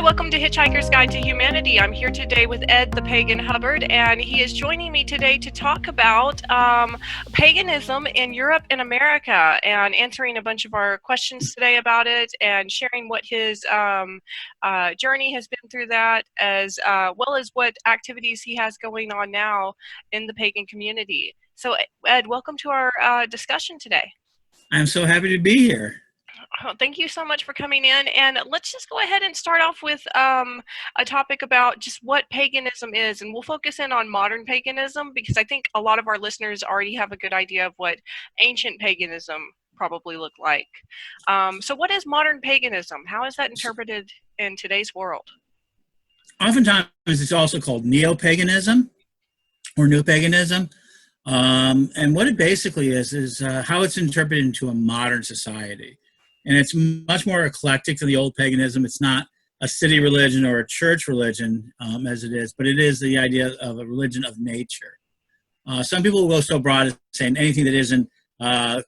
Hi, welcome to Hitchhiker's Guide to Humanity. I'm here today with Ed the Pagan Hubbard, and he is joining me today to talk about paganism in Europe and America, and answering a bunch of our questions today about it, and sharing what his journey has been through that, as well as what activities he has going on now in the pagan community. So, Ed, welcome to our discussion today. I'm so happy to be here. Oh, thank you so much for coming in, and let's just go ahead and start off with a topic about just what paganism is, and we'll focus in on modern paganism because I think a lot of our listeners already have a good idea of what ancient paganism probably looked like. So what is modern paganism? How is that interpreted in today's world? Oftentimes, it's also called neo-paganism or new paganism. And what it basically is how it's interpreted into a modern society. And it's much more eclectic than the old paganism. It's not a city religion or a church religion as it is, but it is the idea of a religion of nature. Some people will go so broad as saying anything that isn't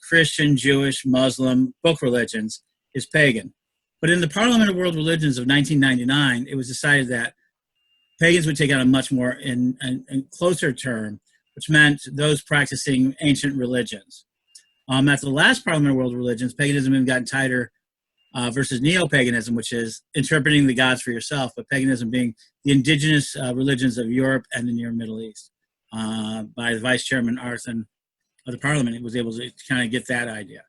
Christian, Jewish, Muslim, book religions is pagan. But in the Parliament of World Religions of 1999, it was decided that pagans would take on a much more and closer term, which meant those practicing ancient religions. After the last Parliament of World Religions, paganism had gotten tighter versus neo-paganism, which is interpreting the gods for yourself, but paganism being the indigenous religions of Europe and the Near Middle East. By the Vice Chairman Arthur of the Parliament, he was able to kind of get that idea.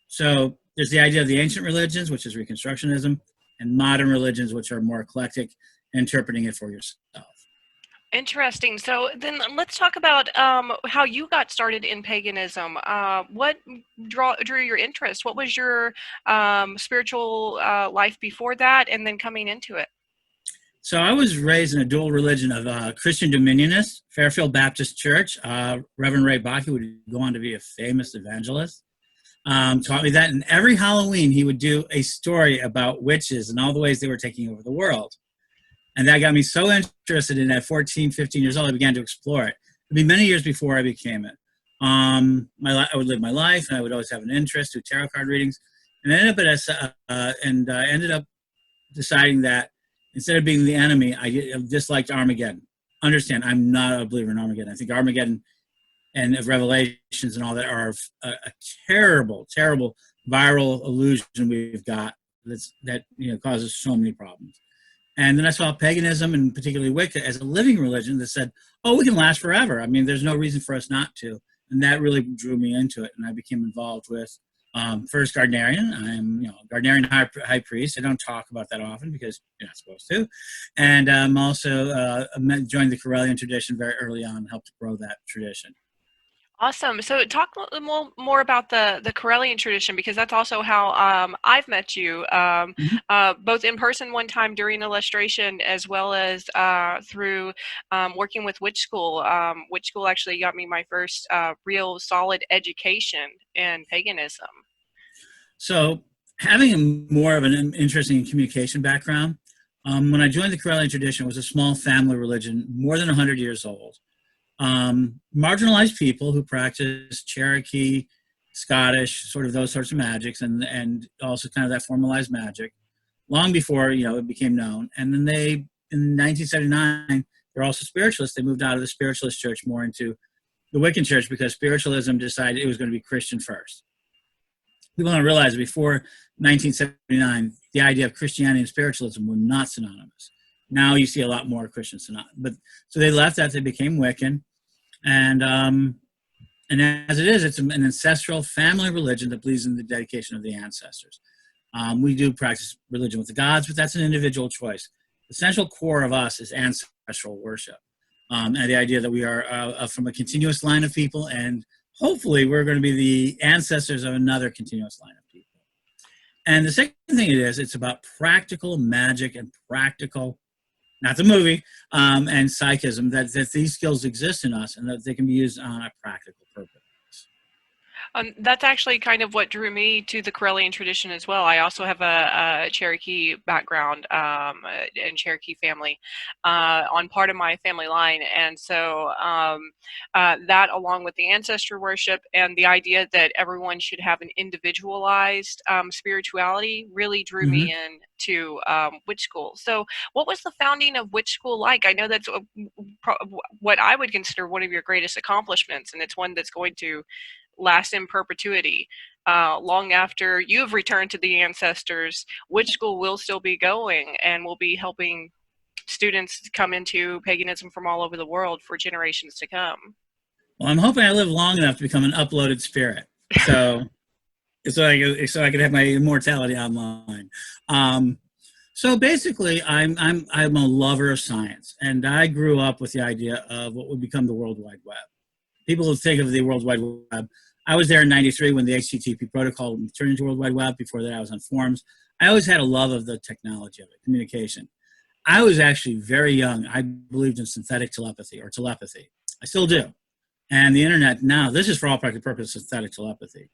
So there's the idea of the ancient religions, which is Reconstructionism, and modern religions, which are more eclectic, interpreting it for yourself. Interesting. So then let's talk about how you got started in paganism. What drew your interest? What was your spiritual life before that, and then coming into it? So I was raised in a dual religion of Christian Dominionist, Fairfield Baptist Church. Reverend Ray Bakke would go on to be a famous evangelist. Taught me that, and every Halloween he would do a story about witches and all the ways they were taking over the world. And that got me so interested in that 14, 15 years old, I began to explore it. It'd be many years before I became it. I would live my life, and I would always have an interest, do tarot card readings. And I ended up deciding that instead of being the enemy, I disliked Armageddon. Understand, I'm not a believer in Armageddon. I think Armageddon and of Revelations and all that are a terrible, terrible viral illusion we've got that causes so many problems. And then I saw paganism, and particularly Wicca, as a living religion that said, oh, we can last forever. I mean, there's no reason for us not to. And that really drew me into it. And I became involved with, first, Gardnerian. I'm Gardnerian high priest. I don't talk about that often because you're not supposed to. And I'm also joined the Correllian tradition very early on and helped grow that tradition. Awesome. So talk a little more about the Correllian tradition, because that's also how I've met you, both in person one time during illustration, as well as through working with Witch School. Witch School actually got me my first real solid education in paganism. So having more of an interesting communication background, when I joined the Correllian tradition, it was a small family religion, more than 100 years old. Marginalized people who practice Cherokee, Scottish, sort of those sorts of magics, and also kind of that formalized magic, long before it became known. And then in 1979, they're also spiritualists. They moved out of the spiritualist church more into the Wiccan church because spiritualism decided it was going to be Christian first. People don't realize that before 1979, the idea of Christianity and spiritualism were not synonymous. Now you see a lot more Christians than not. But so they left that, they became Wiccan. And as it is, it's an ancestral family religion that believes in the dedication of the ancestors. We do practice religion with the gods, but that's an individual choice. The central core of us is ancestral worship. And the idea that we are from a continuous line of people, and hopefully we're going to be the ancestors of another continuous line of people. And the second thing it's about practical magic and practical, not the movie, and psychism, that these skills exist in us and that they can be used on a practical purpose. That's actually kind of what drew me to the Corellian tradition as well. I also have a Cherokee background and Cherokee family on part of my family line, and so that, along with the ancestor worship and the idea that everyone should have an individualized spirituality, really drew Hmm. me in to witch school. So, what was the founding of witch school like? I know that's what I would consider one of your greatest accomplishments, and it's one that's going to last in perpetuity. Long after you've returned to the ancestors, witch school will still be going and will be helping students come into paganism from all over the world for generations to come. Well, I'm hoping I live long enough to become an uploaded spirit. So I could have my immortality online. Um, so basically, I'm a lover of science, and I grew up with the idea of what would become the World Wide Web. People who think of the World Wide Web. I was there in '93 when the HTTP protocol turned into World Wide Web. Before that, I was on forums. I always had a love of the technology of it, communication. I was actually very young. I believed in synthetic telepathy or telepathy. I still do. And the internet now, this is for all practical purposes, synthetic telepathy.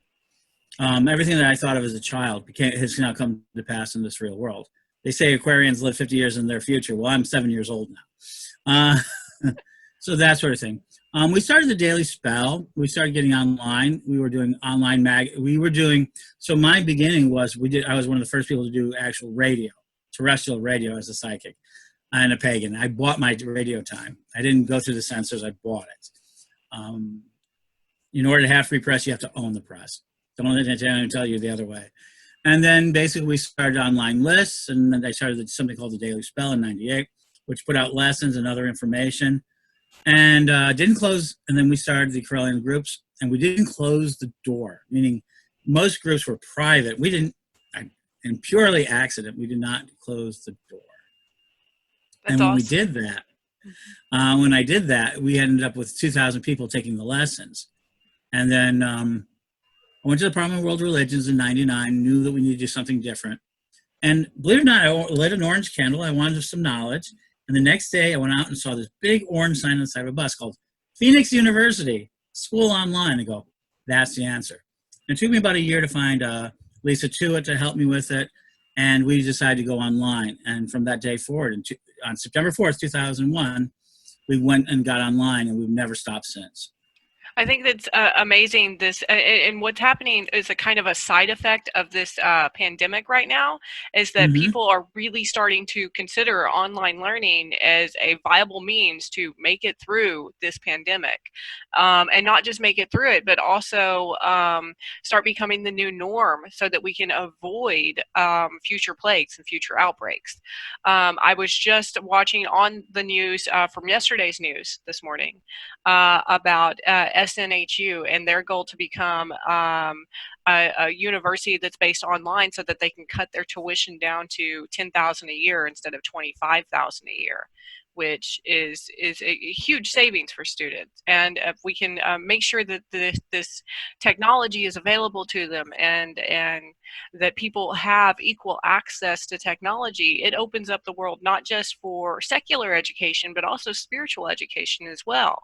Everything that I thought of as a child has now come to pass in this real world. They say Aquarians live 50 years in their future. Well, I'm 7 years old now. So that sort of thing. We started the Daily Spell. We started getting online. We were doing online so my beginning was, I was one of the first people to do actual radio, terrestrial radio as a psychic and a pagan. I bought my radio time. I didn't go through the censors, I bought it. In order to have free press, you have to own the press. Don't let anyone tell you the other way. And then basically we started online lists, and then I started something called the Daily Spell in '98, which put out lessons and other information. And didn't close, and then we started the Corellian groups, and we didn't close the door, meaning most groups were private. We didn't, in purely accident, we did not close the door. That's and when we awesome. did that, when I did that, we ended up with 2,000 people taking the lessons. And then I went to the Department of World Religions in '99, knew that we needed to do something different. And believe it or not, I lit an orange candle. I wanted some knowledge. And the next day, I went out and saw this big orange sign on the side of a bus called Phoenix University, School Online. I go, that's the answer. And it took me about a year to find Lisa Tuitt to help me with it. And we decided to go online. And from that day forward, on September 4th, 2001, we went and got online, and we've never stopped since. I think that's amazing. This and what's happening is a kind of a side effect of this pandemic right now is that Mm-hmm. people are really starting to consider online learning as a viable means to make it through this pandemic, and not just make it through it, but also start becoming the new norm so that we can avoid future plagues and future outbreaks. I was just watching on the news from yesterday's news this morning about SNHU and their goal to become a university that's based online so that they can cut their tuition down to $10,000 a year instead of $25,000 a year, which is a huge savings for students. And if we can make sure that this technology is available to them and that people have equal access to technology, it opens up the world not just for secular education, but also spiritual education as well.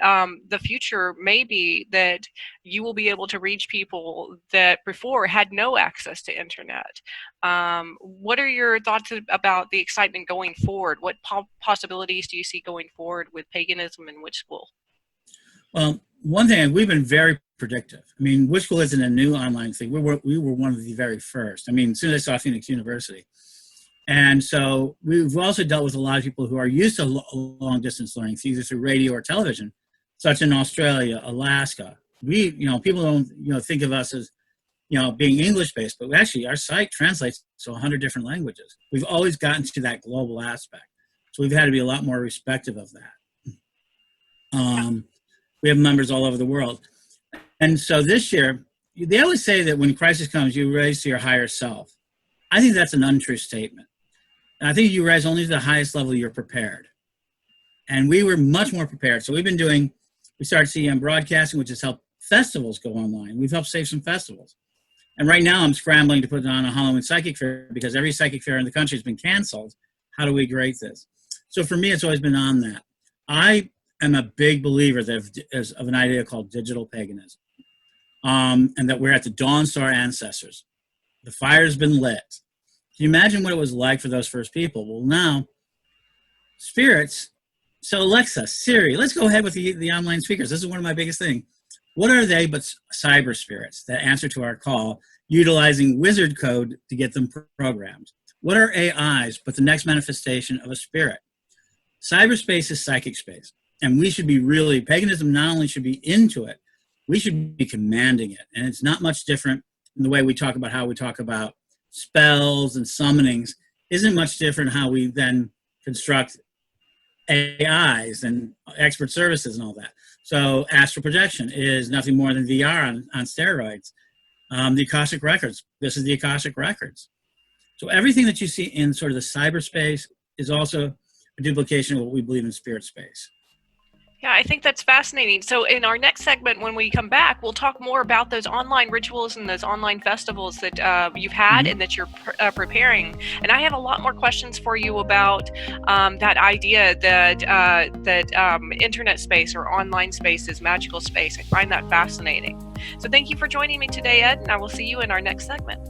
The future may be that you will be able to reach people that before had no access to internet. What are your thoughts about the excitement going forward? What possibilities do you see going forward with paganism and witch school? Well, one thing, we've been very predictive. I mean, witch school isn't a new online thing. We were one of the very first. I mean, as soon as I saw Phoenix University. And so we've also dealt with a lot of people who are used to long distance learning, either through radio or television, such in Australia, Alaska. People don't, think of us as, being English based, but actually our site translates to 100 different languages. We've always gotten to that global aspect. So we've had to be a lot more respectful of that. We have members all over the world. And so this year, they always say that when crisis comes, you raise to your higher self. I think that's an untrue statement. And I think you rise only to the highest level you're prepared. And we were much more prepared. So we started CEM broadcasting, which has helped festivals go online. We've helped save some festivals. And right now I'm scrambling to put on a Halloween psychic fair because every psychic fair in the country has been canceled. How do we grade this? So for me, it's always been on that. I am a big believer of an idea called digital paganism. and that we're at the dawn to our ancestors. The fire's been lit. Can you imagine what it was like for those first people? Well, now, spirits. So Alexa, Siri, let's go ahead with the online speakers. This is one of my biggest things. What are they but cyber spirits that answer to our call, utilizing wizard code to get them programmed? What are AIs but the next manifestation of a spirit? Cyberspace is psychic space, and we should be really, paganism not only should be into it, we should be commanding it. And it's not much different in the way we talk about how we talk about spells and summonings, isn't much different how we then construct AIs and expert services and all that. So astral projection is nothing more than VR on steroids. The Akashic Records, this is the Akashic Records. So everything that you see in sort of the cyberspace is also a duplication of what we believe in spirit space. Yeah, I think that's fascinating. So in our next segment, when we come back, we'll talk more about those online rituals and those online festivals that you've had and that you're preparing. And I have a lot more questions for you about that idea that internet space or online space is magical space. I find that fascinating. So thank you for joining me today, Ed, and I will see you in our next segment.